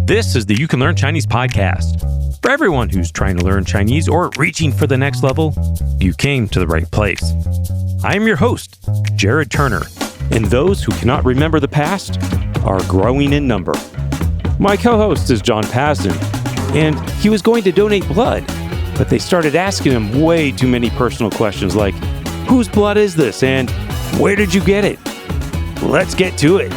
This is the You Can Learn Chinese podcast. For everyone who's trying to learn Chinese or reaching for the next level, you came to the right place. I am your host, Jared Turner, and those who cannot remember the past are growing in number. My co-host is John Pasden, and he was going to donate blood, but they started asking him way too many personal questions like, whose blood is this, and where did you get it? Let's get to it.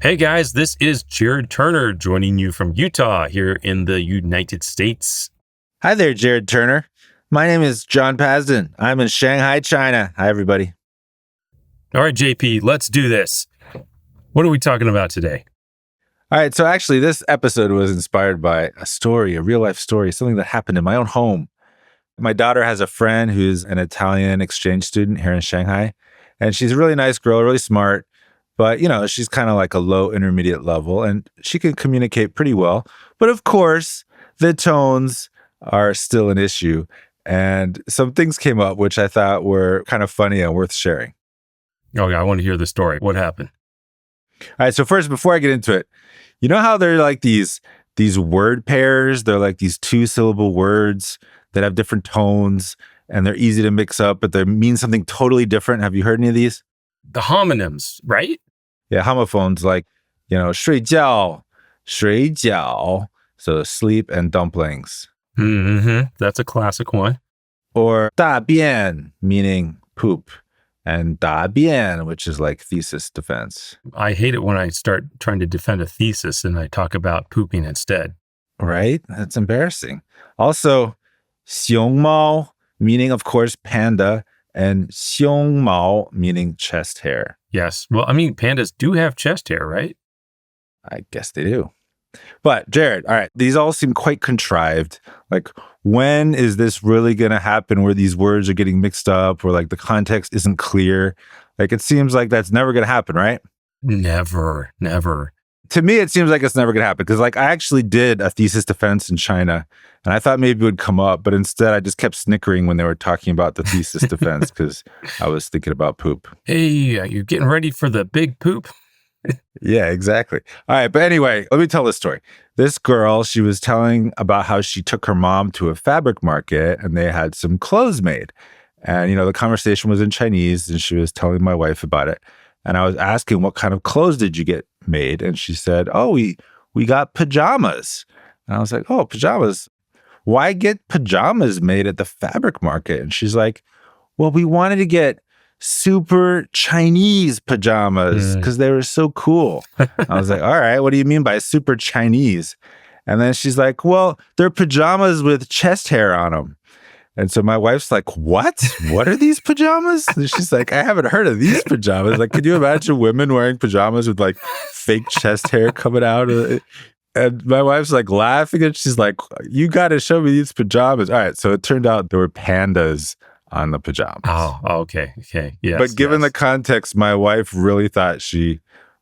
Hey guys, this is Jared Turner joining you from Utah here in the United States. Hi there, Jared Turner. My name is John Pasden. I'm in Shanghai, China. Hi, everybody. All right, JP, let's do this. What are we talking about today? All right, so actually this episode was inspired by a story, a real life story, something that happened in my own home. My daughter has a friend who's an Italian exchange student here in Shanghai, and she's a really nice girl, really smart. But, you know, she's kind of like a low intermediate level and she can communicate pretty well. But of course, the tones are still an issue. And some things came up which I thought were kind of funny and worth sharing. Okay, I want to hear the story. What happened? All right. So first, before I get into it, you know how they're like these word pairs? They're like these 2-syllable words that have different tones and they're easy to mix up, but they mean something totally different. Have you heard any of these? The homonyms, right? Yeah, homophones like, you know, 睡觉, 水饺, so sleep and dumplings. Mm-hmm. That's a classic one. Or 大便, meaning poop, and 答辩, which is like thesis defense. I hate it when I start trying to defend a thesis and I talk about pooping instead. Right? That's embarrassing. Also, 熊猫, meaning, of course, panda, and 胸毛, meaning chest hair. Yes. Well, I mean, pandas do have chest hair, right? I guess they do. But Jared, all right, these all seem quite contrived. Like, when is this really going to happen where these words are getting mixed up or like the context isn't clear? Like, it seems like that's never going to happen, right? Never. To me, it seems like it's never going to happen because like I actually did a thesis defense in China and I thought maybe it would come up, but instead I just kept snickering when they were talking about the thesis defense because I was thinking about poop. Hey, are you getting ready for the big poop? Yeah, exactly. All right. But anyway, let me tell this story. This girl, she was telling about how she took her mom to a fabric market and they had some clothes made. And, you know, the conversation was in Chinese and she was telling my wife about it. And I was asking, what kind of clothes did you get made? And she said, oh, we got pajamas. And I was like, oh, pajamas. Why get pajamas made at the fabric market? And she's like, well, we wanted to get super Chinese pajamas because they were so cool. I was like, all right, what do you mean by super Chinese? And then she's like, well, they're pajamas with chest hair on them. And so my wife's like, what? What are these pajamas? And she's like, I haven't heard of these pajamas. Like, could you imagine women wearing pajamas with like fake chest hair coming out? And my wife's like laughing and she's like, you got to show me these pajamas. All right. So it turned out there were pandas on the pajamas. Oh, okay. Yes. But given the context, my wife really thought she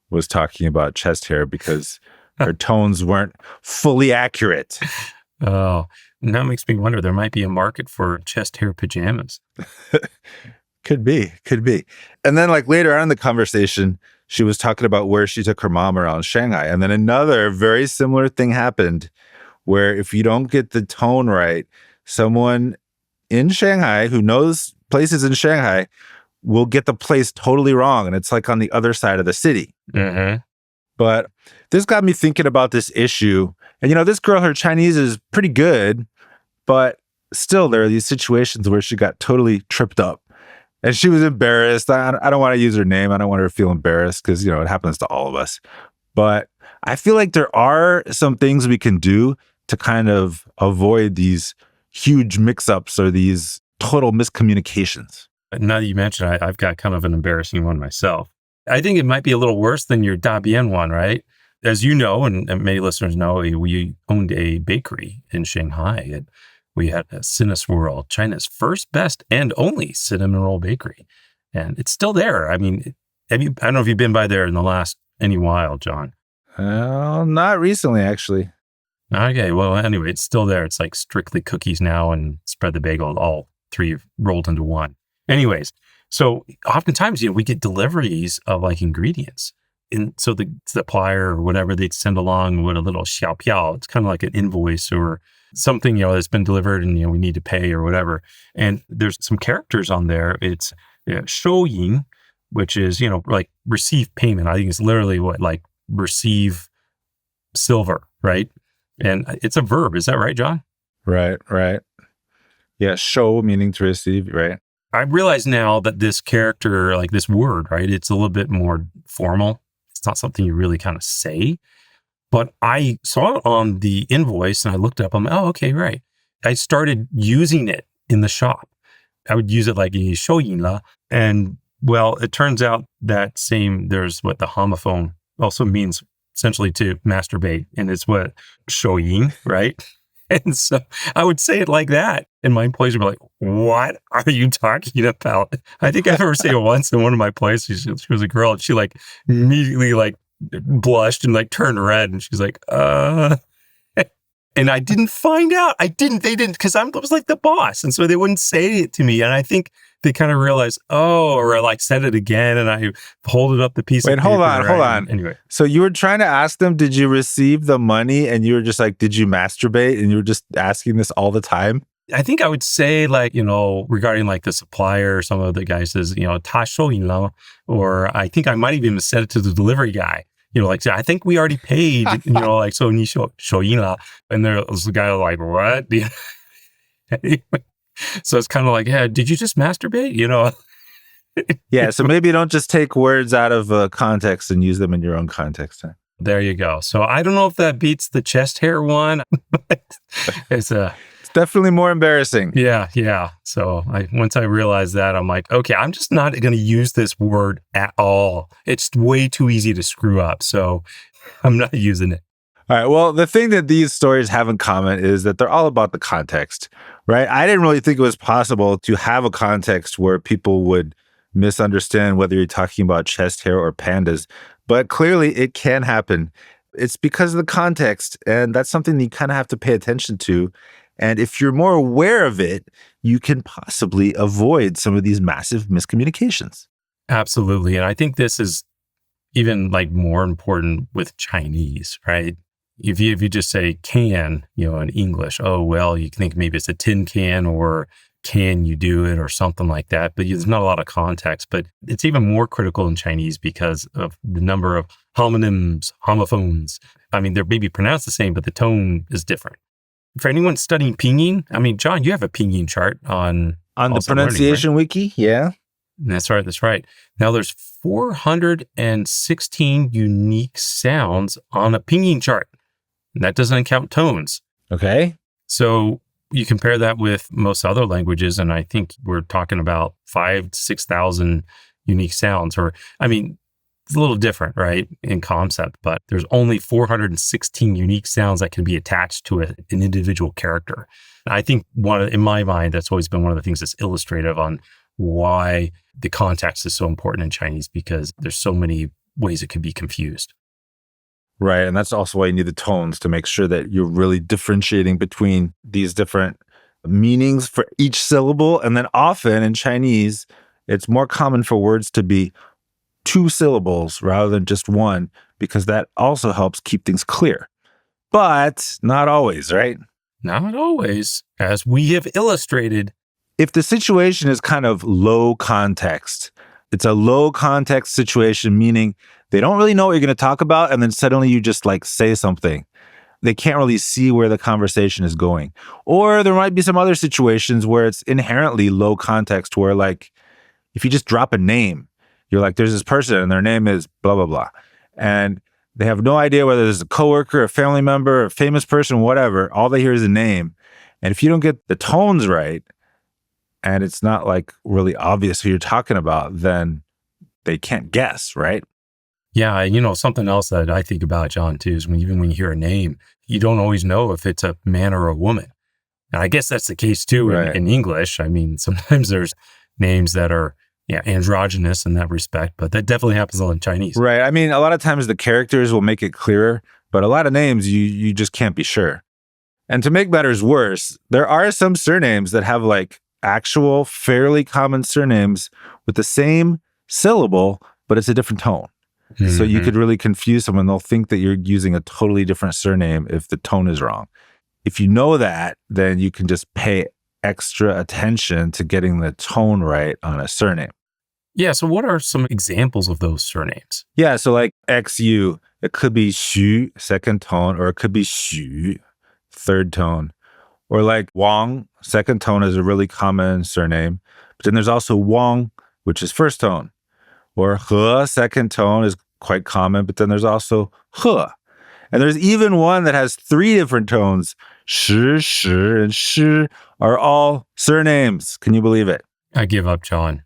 was talking about chest hair because her tones weren't fully accurate. Oh, now it makes me wonder, there might be a market for chest hair pajamas. Could be. And then like later on in the conversation, she was talking about where she took her mom around Shanghai. And then another very similar thing happened where if you don't get the tone right, someone in Shanghai who knows places in Shanghai will get the place totally wrong. And it's like on the other side of the city. Mm-hmm. But this got me thinking about this issue. And, you know, this girl, her Chinese is pretty good, but still there are these situations where she got totally tripped up and she was embarrassed. I don't want to use her name. I don't want her to feel embarrassed because, you know, it happens to all of us. But I feel like there are some things we can do to kind of avoid these huge mix-ups or these total miscommunications. Now that you mention it, I've got kind of an embarrassing one myself. I think it might be a little worse than your Da Bian one, right? As you know, and many listeners know, we owned a bakery in Shanghai. We had a Cinnamon Roll, China's first, best, and only cinnamon roll bakery. And it's still there. I mean, I don't know if you've been by there in the last any while, John. Not recently, actually. Okay, well, anyway, it's still there. It's like strictly cookies now and spread the bagel, all three rolled into one. Anyways, so oftentimes, we get deliveries of like ingredients And so the supplier or whatever, they'd send along with a little 小票. It's kind of like an invoice or something, that's been delivered and, we need to pay or whatever. And there's some characters on there. It's 收银, which is, like receive payment. I think it's literally like receive silver, right? And it's a verb. Is that right, John? Right. Yeah, 收 meaning to receive, right? I realize now that this character, like this word, right, it's a little bit more formal. It's not something you really kind of say. But I saw it on the invoice and I looked up, okay, right. I started using it in the shop. I would use it like 收银了. And well, it turns out that there's what the homophone also means essentially to masturbate. And it's what 收银, right? And so I would say it like that. And my employees would be like, what are you talking about? I think I heard her say it once in one of my places. She was a girl and she like immediately like blushed and like turned red. And she's like, And I didn't find out. They didn't, because I was like the boss. And so they wouldn't say it to me. And I think they kind of realized, or I like said it again. And I holded up the piece of paper. Wait, hold on. Anyway. So you were trying to ask them, did you receive the money? And you were just like, did you masturbate? And you were just asking this all the time? I think I would say like, regarding like the supplier, some of the guys says, 他收银了, or I think I might even have said it to the delivery guy. Like, I think we already paid, like, so 你收银了. And there's the guy like, what? Anyway, so it's kind of like, yeah, did you just masturbate? Yeah, so maybe don't just take words out of context and use them in your own context. Huh? There you go. So I don't know if that beats the chest hair one, but it's definitely more embarrassing. Yeah. So once I realized that, I'm like, okay, I'm just not going to use this word at all. It's way too easy to screw up. So I'm not using it. All right. Well, the thing that these stories have in common is that they're all about the context, right? I didn't really think it was possible to have a context where people would misunderstand whether you're talking about chest hair or pandas, but clearly it can happen. It's because of the context, and that's something you kind of have to pay attention to. And if you're more aware of it, you can possibly avoid some of these massive miscommunications. Absolutely. And I think this is even like more important with Chinese, right? If you just say can, in English, oh, well, you think maybe it's a tin can or can you do it or something like that. But there's not a lot of context. But it's even more critical in Chinese because of the number of homonyms, homophones. I mean, they're maybe pronounced the same, but the tone is different. For anyone studying Pinyin, I mean, John, you have a Pinyin chart on the pronunciation learning, right? wiki. Yeah. That's right. Now there's 416 unique sounds on a Pinyin chart. And that doesn't count tones. Okay. So you compare that with most other languages, and I think we're talking about 5,000 to 6,000 unique sounds. Or, I mean, it's a little different, right, in concept, but there's only 416 unique sounds that can be attached to an individual character. And I think in my mind, that's always been one of the things that's illustrative on why the context is so important in Chinese, because there's so many ways it could be confused. Right. And that's also why you need the tones to make sure that you're really differentiating between these different meanings for each syllable. And then often in Chinese, it's more common for words to be 2 syllables rather than just 1, because that also helps keep things clear. But not always, right? Not always, as we have illustrated. If the situation is kind of low context, it's a low context situation, meaning they don't really know what you're going to talk about, and then suddenly you just like say something. They can't really see where the conversation is going. Or there might be some other situations where it's inherently low context, where like if you just drop a name, you're like, there's this person and their name is blah, blah, blah. And they have no idea whether this is a coworker, a family member, a famous person, whatever. All they hear is a name. And if you don't get the tones right, and it's not like really obvious who you're talking about, then they can't guess, right? Yeah, something else that I think about, John, too, is even when you hear a name, you don't always know if it's a man or a woman. And I guess that's the case, too, right, in English. I mean, sometimes there's names that are androgynous in that respect, but that definitely happens in Chinese. Right. I mean, a lot of times the characters will make it clearer, but a lot of names, you just can't be sure. And to make matters worse, there are some surnames that have like actual fairly common surnames with the same syllable, but it's a different tone. So you Mhm. could really confuse someone. They'll think that you're using a totally different surname if the tone is wrong. If you know that, then you can just pay extra attention to getting the tone right on a surname. Yeah. So, what are some examples of those surnames? Yeah, so like XU, it could be Xu, second tone, or it could be Xu, third tone. Or like Wang, second tone is a really common surname. But then there's also Wang, which is first tone. Or He, second tone is quite common, but then there's also He. And there's even one that has 3 different tones. Shi, Shi, and Shi are all surnames. Can you believe it? I give up, John.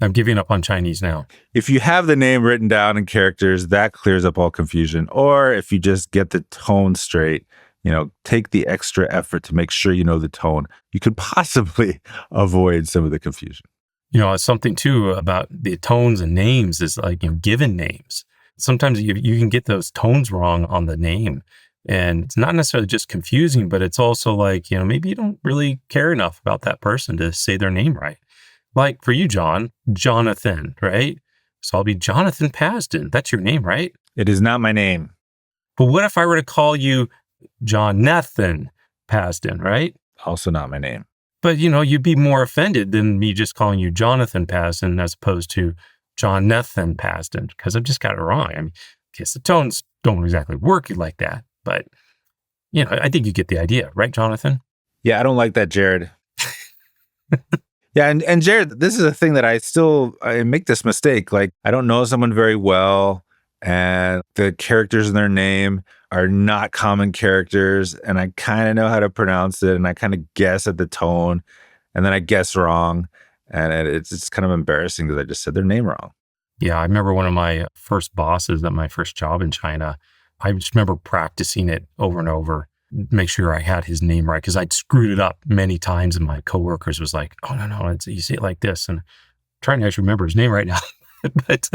I'm giving up on Chinese now. If you have the name written down in characters, that clears up all confusion. Or if you just get the tone straight, take the extra effort to make sure you know the tone, you could possibly avoid some of the confusion. Something too about the tones and names is like, given names. Sometimes you can get those tones wrong on the name. And it's not necessarily just confusing, but it's also like, maybe you don't really care enough about that person to say their name right. Like for you, John, Jonathan, right? So I'll be Jonathan Pasden. That's your name, right? It is not my name. But what if I were to call you Jonathan Pasden, right? Also not my name. But, you'd be more offended than me just calling you Jonathan Pasden as opposed to Jonathan Pasden, because I've just got it wrong. I mean, I guess the tones don't exactly work like that. But, I think you get the idea, right, Jonathan? Yeah, I don't like that, Jared. Yeah, and Jared, this is a thing that I make this mistake. Like, I don't know someone very well, and the characters in their name are not common characters, and I kind of know how to pronounce it, and I kind of guess at the tone, and then I guess wrong, and it's just kind of embarrassing because I just said their name wrong. Yeah, I remember one of my first bosses at my first job in China. I just remember practicing it over and over, make sure I had his name right, because I'd screwed it up many times, and my coworkers was like, "Oh no, you say it like this," and I'm trying to actually remember his name right now. But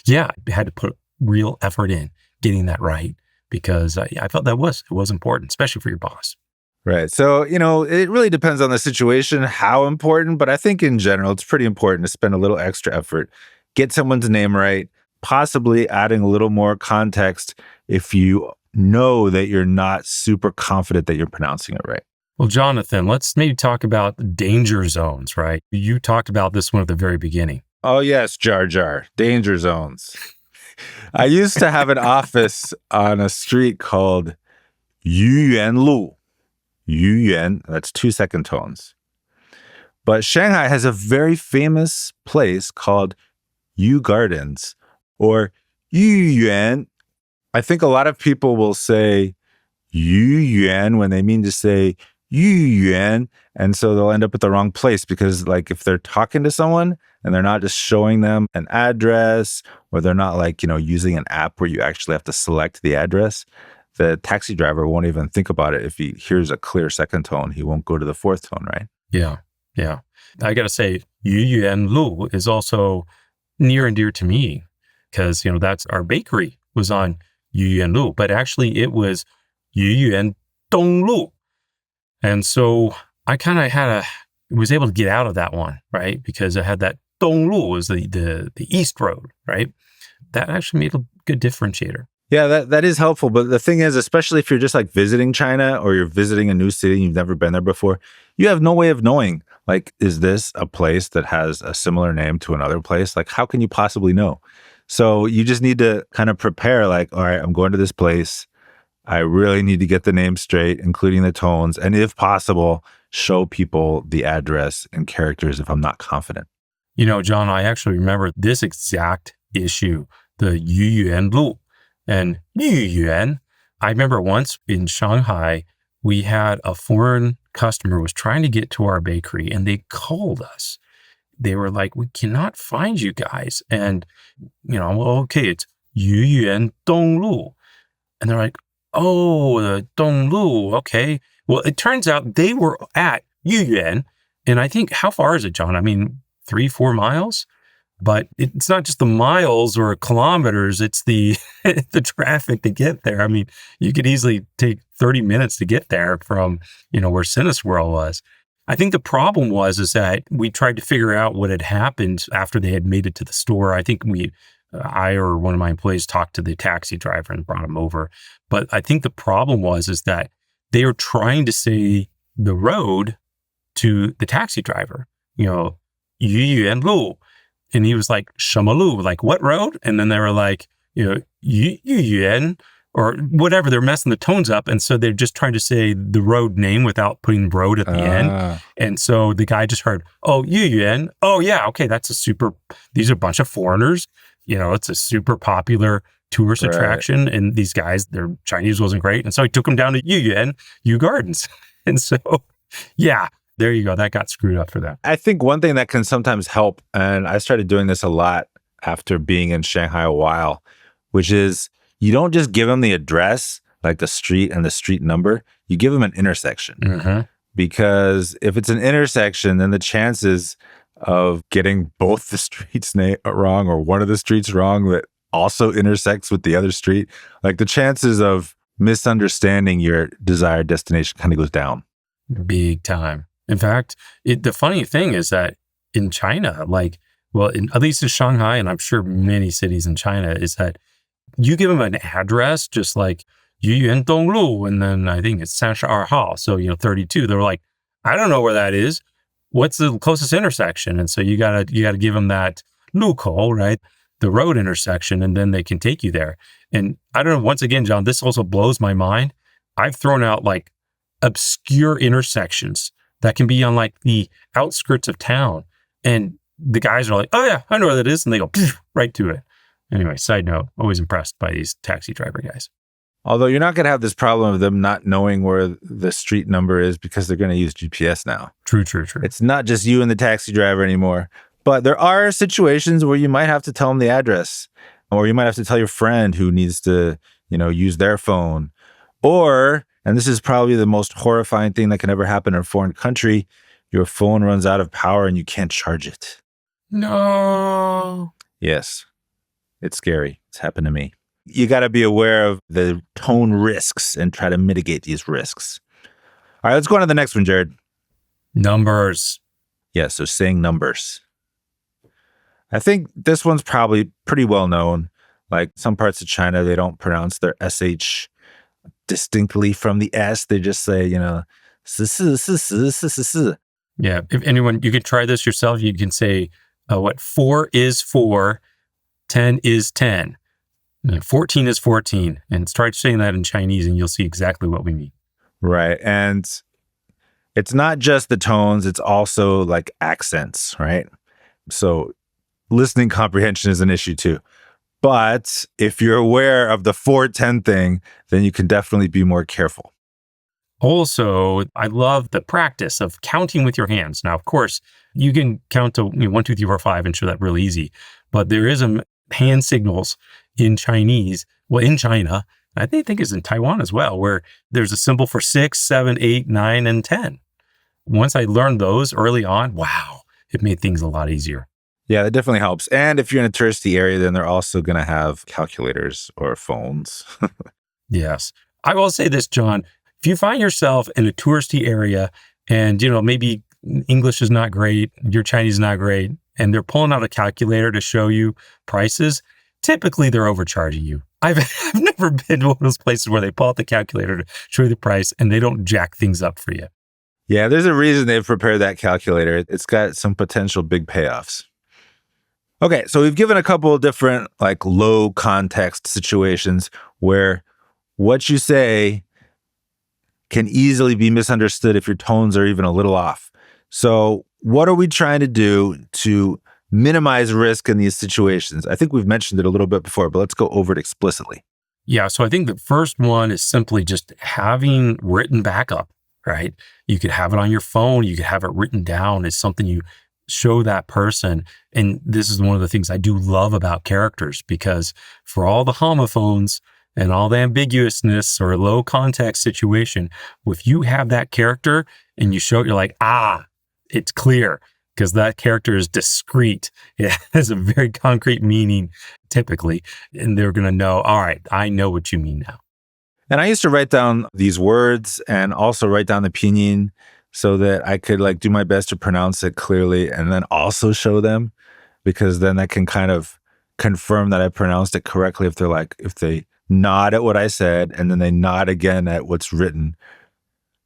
yeah, I had to put real effort in getting that right because I felt it was important, especially for your boss. Right. So, it really depends on the situation, how important, but I think in general, it's pretty important to spend a little extra effort, get someone's name right, possibly adding a little more context if you know that you're not super confident that you're pronouncing it right. Well, Jonathan, let's maybe talk about danger zones, right? You talked about this one at the very beginning. Oh, yes, Jar Jar, danger zones. I used to have an office on a street called Yuyuan Lu. Yuyuan, that's 2 second tones. But Shanghai has a very famous place called Yu Gardens or Yuyuan. I think a lot of people will say Yuyuan when they mean to say Yuyuan. And so they'll end up at the wrong place because like if they're talking to someone and they're not just showing them an address or they're not like, using an app where you actually have to select the address, the taxi driver won't even think about it. If he hears a clear second tone, he won't go to the fourth tone, right? Yeah. I got to say, Yuyuan Lu is also near and dear to me because, that's our bakery was on Yuyuan Lu, but actually it was Yuyuan Donglu. And so I kind of was able to get out of that one, right? Because I had that Donglu was the east road, right? That actually made a good differentiator. Yeah, that is helpful. But the thing is, especially if you're just like visiting China or you're visiting a new city and you've never been there before, you have no way of knowing, like, is this a place that has a similar name to another place? Like, how can you possibly know? So you just need to kind of prepare like, all right, I'm going to this place. I really need to get the name straight, including the tones. And if possible, show people the address and characters if I'm not confident. John, I actually remember this exact issue, the Yuyuan Lu. And Yuyuan, I remember once in Shanghai, we had a foreign customer was trying to get to our bakery and they called us. They were like, we cannot find you guys. And, well, okay, it's Yuyuan Donglu. And they're like, oh, the Donglu, okay. Well, it turns out they were at Yuyuan. And I think, how far is it, John? I mean, 3-4 miles? But it's not just the miles or kilometers, it's the the traffic to get there. I mean, you could easily take 30 minutes to get there from, where World was. I think the problem is that we tried to figure out what had happened after they had made it to the store. I think we I or one of my employees talked to the taxi driver and brought him over. But I think the problem is that they were trying to say the road to the taxi driver, Yu Yuan Lu. And he was like, 什么路? Like, what road? And then they were like, Yu Yuan, or whatever. They're messing the tones up. And so they're just trying to say the road name without putting road at the end. And so the guy just heard, oh, Yu Yuan. Oh, yeah. Okay. These are a bunch of foreigners. It's a super popular tourist attraction. And these guys, their Chinese wasn't great. And so he took them down to Yu Yuan, Yu Gardens. And so, yeah. There you go. That got screwed up for that. I think one thing that can sometimes help, and I started doing this a lot after being in Shanghai a while, which is you don't just give them the address, like the street and the street number. You give them an intersection. Mm-hmm. Because if it's an intersection, then the chances of getting both the streets wrong or one of the streets wrong that also intersects with the other street, like the chances of misunderstanding your desired destination kind of goes down. Big time. In fact, the funny thing is that in China, at least in Shanghai, and I'm sure many cities in China, is that you give them an address, just like Yuyuan Donglu, and then I think it's 32 Hao, so 32. They're like, I don't know where that is. What's the closest intersection? And so you gotta give them that lukou, right? The road intersection, and then they can take you there. And I don't know. Once again, John, this also blows my mind. I've thrown out obscure intersections that can be on the outskirts of town. And the guys are like, oh yeah, I know where that is. And they go right to it. Anyway, side note, always impressed by these taxi driver guys. Although you're not going to have this problem of them not knowing where the street number is because they're going to use GPS now. True. It's not just you and the taxi driver anymore. But there are situations where you might have to tell them the address, or you might have to tell your friend who needs to, use their phone. Or, and this is probably the most horrifying thing that can ever happen in a foreign country, your phone runs out of power and you can't charge it. No. Yes. It's scary. It's happened to me. You got to be aware of the tone risks and try to mitigate these risks. All right, let's go on to the next one, Jared. Numbers. Yeah, so saying numbers. I think this one's probably pretty well known. Like some parts of China, they don't pronounce their SH distinctly from the S. They just say, 44. Yeah, if anyone, you can try this yourself. You can say, 4 is 4, 10 is 10. 14 is 14, and try saying that in Chinese and you'll see exactly what we mean. Right. And it's not just the tones, it's also accents, right? So listening comprehension is an issue too. But if you're aware of the 4-10 thing, then you can definitely be more careful. Also, I love the practice of counting with your hands. Now, of course, you can count to 1, 2, 3, 4, 5 and show that really easy. But there is hand signals in Chinese, in China, I think it's in Taiwan as well, where there's a symbol for 6, 7, 8, 9, and 10. Once I learned those early on, wow, it made things a lot easier. Yeah, that definitely helps. And if you're in a touristy area, then they're also going to have calculators or phones. Yes. I will say this, John, if you find yourself in a touristy area and, maybe English is not great, your Chinese is not great, and they're pulling out a calculator to show you prices, typically they're overcharging you. I've never been to one of those places where they pull out the calculator to show you the price and they don't jack things up for you. Yeah, there's a reason they've prepared that calculator. It's got some potential big payoffs. Okay, so we've given a couple of different low context situations where what you say can easily be misunderstood if your tones are even a little off. So what are we trying to do to minimize risk in these situations? I think we've mentioned it a little bit before, but let's go over it explicitly. Yeah, so I think the first one is simply just having written backup, right? You could have it on your phone. You could have it written down as something you show that person. And this is one of the things I do love about characters, because for all the homophones and all the ambiguousness or low context situation, if you have that character and you show it, you're like, it's clear, because that character is discreet. It has a very concrete meaning typically, and they're going to know, all right, I know what you mean now. And I used to write down these words and also write down the pinyin so that I could do my best to pronounce it clearly and then also show them, because then that can kind of confirm that I pronounced it correctly if they nod at what I said and then they nod again at what's written.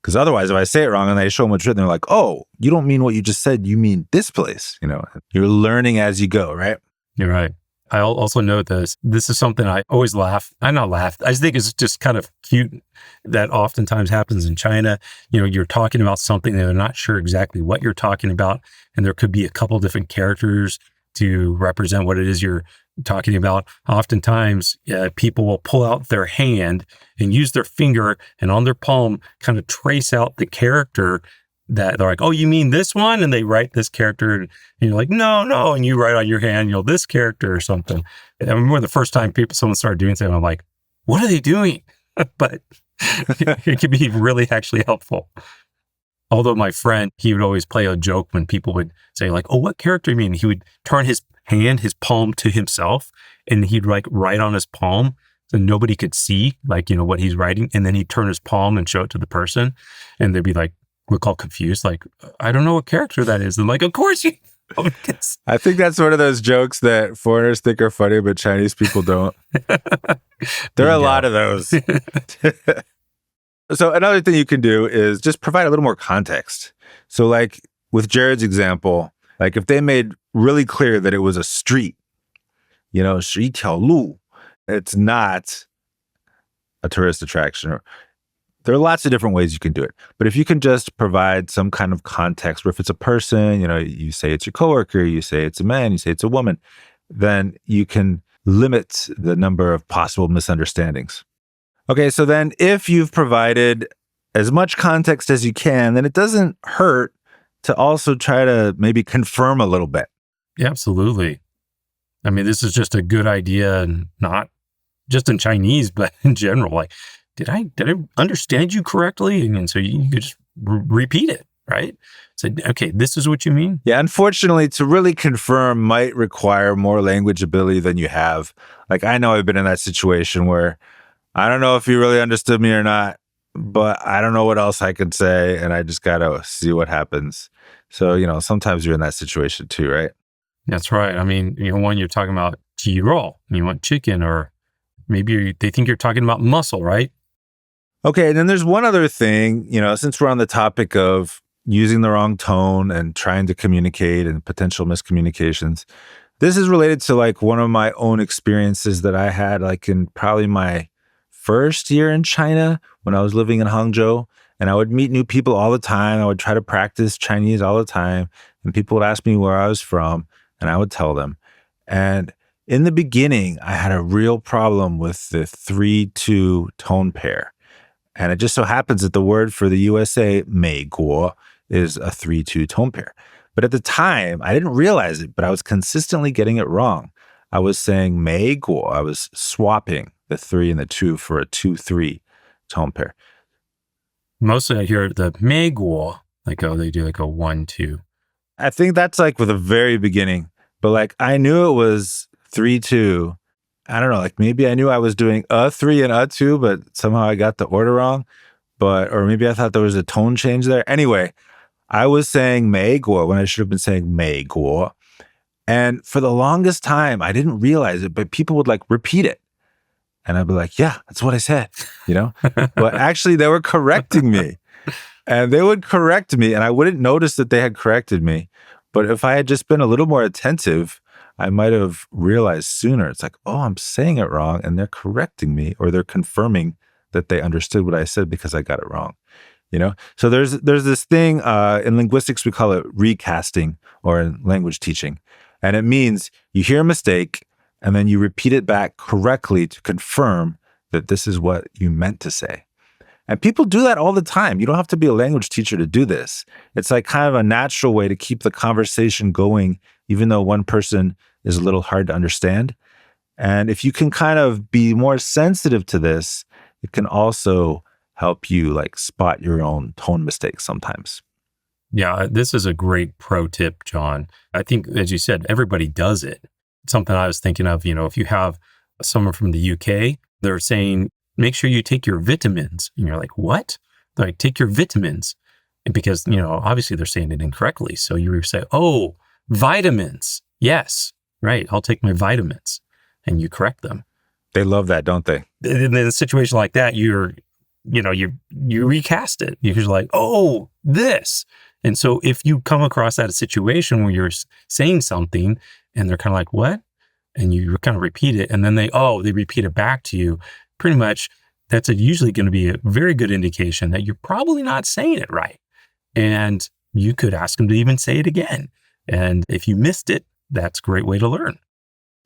Because otherwise, if I say it wrong and they show them what's written, they're like, oh, you don't mean what you just said. You mean this place. You're learning as you go, right? You're right. I also know this. This is something I always laugh. I not laugh. I just think it's just kind of cute that oftentimes happens in China. You're talking about something and they're not sure exactly what you're talking about. And there could be a couple different characters to represent what it is you're talking about. Oftentimes, people will pull out their hand and use their finger and on their palm kind of trace out the character that they're like, oh, you mean this one? And they write this character and you're like, no. And you write on your hand, this character or something. I remember the first time someone started doing something, I'm like, what are they doing? But it can be really actually helpful. Although my friend, he would always play a joke when people would say like, oh, what character you mean? He would turn his palm to himself and he'd write on his palm so nobody could see what he's writing. And then he'd turn his palm and show it to the person and they'd be like, look all confused, like, I don't know what character that is. And like, of course you know. I think that's one of those jokes that foreigners think are funny, but Chinese people don't. There are a lot of those. So another thing you can do is just provide a little more context. So like with Jared's example, like if they made really clear that it was a street, 是一条路, it's not a tourist attraction. There are lots of different ways you can do it. But if you can just provide some kind of context where if it's a person, you say it's your coworker, you say it's a man, you say it's a woman, then you can limit the number of possible misunderstandings. Okay, so then if you've provided as much context as you can, then it doesn't hurt to also try to maybe confirm a little bit. Yeah, absolutely. I mean, this is just a good idea, and not just in Chinese, but in general. Like, did I understand you correctly? And so you could just repeat it, right? Say, okay, this is what you mean? Yeah, unfortunately, to really confirm might require more language ability than you have. Like, I know I've been in that situation where I don't know if you really understood me or not, but I don't know what else I could say, and I just got to see what happens. So, sometimes you're in that situation too, right? That's right. I mean, when you're talking about 鸡肉, you want chicken, or maybe they think you're talking about muscle, right? Okay, and then there's one other thing, since we're on the topic of using the wrong tone and trying to communicate and potential miscommunications, this is related to like one of my own experiences that I had like in probably my first year in China when I was living in Hangzhou, and I would meet new people all the time. I would try to practice Chinese all the time, and people would ask me where I was from, and I would tell them. And in the beginning, I had a real problem with the 3-2 tone pair. And it just so happens that the word for the USA, 美国, is a 3-2 tone pair. But at the time, I didn't realize it, but I was consistently getting it wrong. I was saying 美国. I was swapping the 3 and the 2 for a 2-3 tone pair. Mostly I hear the 美国, like, oh, they do like a 1-2. I think that's like with the very beginning. But like, I knew it was 3-2. I don't know, like maybe I knew I was doing a 3 and a 2, but somehow I got the order wrong. Or maybe I thought there was a tone change there. Anyway, I was saying 美国 when I should have been saying 美国. And for the longest time, I didn't realize it, but people would like repeat it. And I'd be like, yeah, that's what I said, But actually they were correcting me. And they would correct me and I wouldn't notice that they had corrected me. But if I had just been a little more attentive, I might have realized sooner. It's like, oh, I'm saying it wrong and they're correcting me, or they're confirming that they understood what I said because I got it wrong. So there's this thing in linguistics, we call it recasting, or in language teaching. And it means you hear a mistake and then you repeat it back correctly to confirm that this is what you meant to say. And people do that all the time. You don't have to be a language teacher to do this. It's like kind of a natural way to keep the conversation going, even though one person is a little hard to understand. And if you can kind of be more sensitive to this, it can also help you like spot your own tone mistakes sometimes. Yeah, this is a great pro tip, John. I think, as you said, everybody does it. Something I was thinking of, if you have someone from the UK, they're saying, make sure you take your vitamins. And you're like, what? They're like, take your vitamins. And because, obviously they're saying it incorrectly. So you say, oh, vitamins. Yes, right. I'll take my vitamins. and you correct them. They love that, don't they? In a situation like that, you recast it. You're like, oh, this. And so if you come across that situation where you're saying something and they're kind of like, what? And you kind of repeat it, and then they repeat it back to you. Pretty much, that's usually going to be a very good indication that you're probably not saying it right. And you could ask them to even say it again. And if you missed it, that's a great way to learn.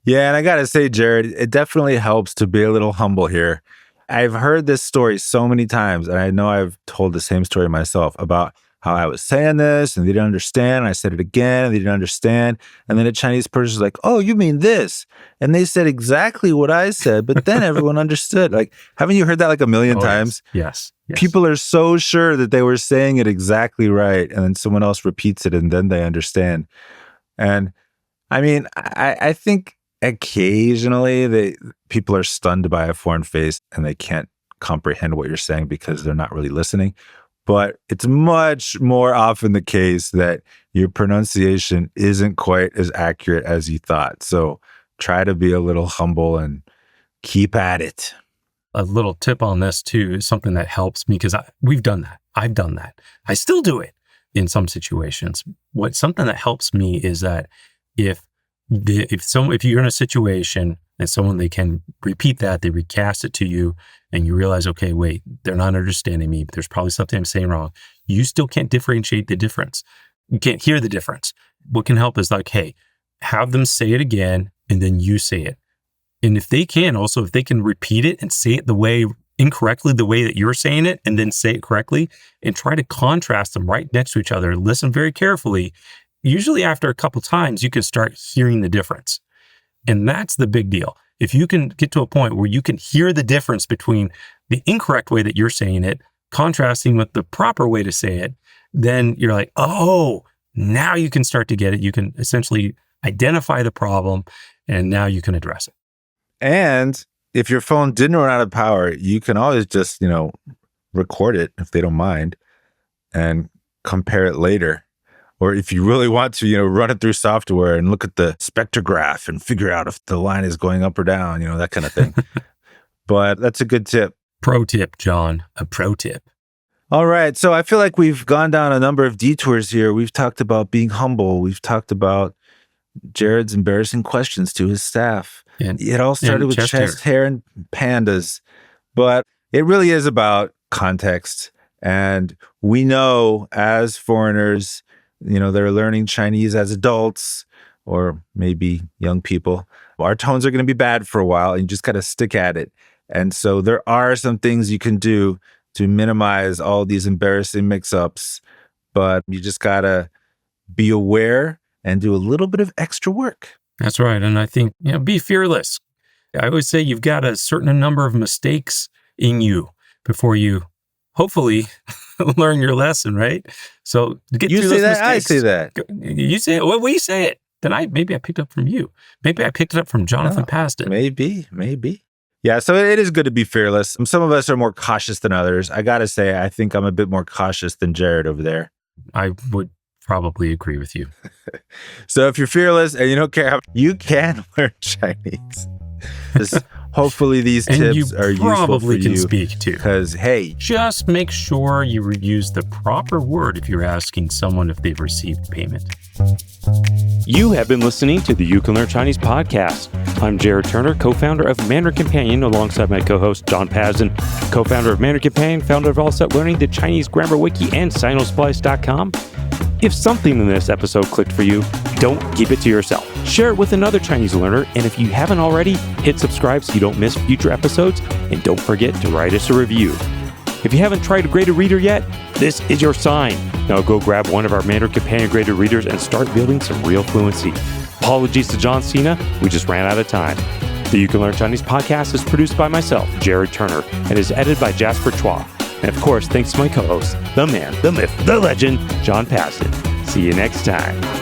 Yeah, and I got to say, Jared, it definitely helps to be a little humble here. I've heard this story so many times, and I know I've told the same story myself about how I was saying this and they didn't understand. And I said it again and they didn't understand. And then a Chinese person was like, oh, you mean this? And they said exactly what I said, but then everyone understood. Like, haven't you heard that like a million times? Yes. People are so sure that they were saying it exactly right. And then someone else repeats it and then they understand. And I mean, I think occasionally people are stunned by a foreign face and they can't comprehend what you're saying because they're not really listening. But it's much more often the case that your pronunciation isn't quite as accurate as you thought. So try to be a little humble and keep at it. A little tip on this too is something that helps me because we've done that. I've done that. I still do it in some situations. Something that helps me is that if you're in a situation and they can repeat that, they recast it to you, and you realize, okay, wait, they're not understanding me. There's probably something I'm saying wrong. You still can't differentiate the difference. You can't hear the difference. What can help is like, hey, have them say it again, and then you say it. And if they can repeat it and say it incorrectly the way that you're saying it, and then say it correctly, and try to contrast them right next to each other, listen very carefully. Usually after a couple times, you can start hearing the difference. And that's the big deal. If you can get to a point where you can hear the difference between the incorrect way that you're saying it, contrasting with the proper way to say it, then you're like, oh, now you can start to get it. You can essentially identify the problem, and now you can address it. And if your phone didn't run out of power, you can always just, record it if they don't mind and compare it later. Or if you really want to, run it through software and look at the spectrograph and figure out if the line is going up or down, that kind of thing. But that's a good tip. Pro tip, John, a pro tip. All right. So I feel like we've gone down a number of detours here. We've talked about being humble. We've talked about Jared's embarrassing questions to his staff. It all started with chest hair and pandas. But it really is about context. And we know as foreigners, they're learning Chinese as adults or maybe young people. Our tones are going to be bad for a while, and you just got to stick at it. And so there are some things you can do to minimize all these embarrassing mix-ups, but you just got to be aware and do a little bit of extra work. That's right. And I think, be fearless. I always say you've got a certain number of mistakes in you before you hopefully learn your lesson, right? So get through those mistakes. I say that. You say it. Well, we say it. Then maybe I picked up from you. Maybe I picked it up from Jonathan Paston. Maybe. Yeah, so it is good to be fearless. Some of us are more cautious than others. I got to say, I think I'm a bit more cautious than Jared over there. I would probably agree with you. So if you're fearless and you don't care how, you can learn Chinese. Hopefully these tips are useful for you. And you probably can speak too. Because, hey. Just make sure you use the proper word if you're asking someone if they've received payment. You have been listening to the You Can Learn Chinese podcast. I'm Jared Turner, co-founder of Mandarin Companion, alongside my co-host John Pasden, co-founder of Mandarin Companion, founder of All Set Learning, the Chinese Grammar Wiki, and Sinosplice.com. If something in this episode clicked for you, don't keep it to yourself. Share it with another Chinese learner, and if you haven't already, hit subscribe so you don't miss future episodes, and don't forget to write us a review. If you haven't tried a graded reader yet, this is your sign. Now go grab one of our Mandarin Companion graded readers and start building some real fluency. Apologies to John Cena, we just ran out of time. The You Can Learn Chinese podcast is produced by myself, Jared Turner, and is edited by Jasper Chua. And of course, thanks to my co-host, the man, the myth, the legend, John Paston. See you next time.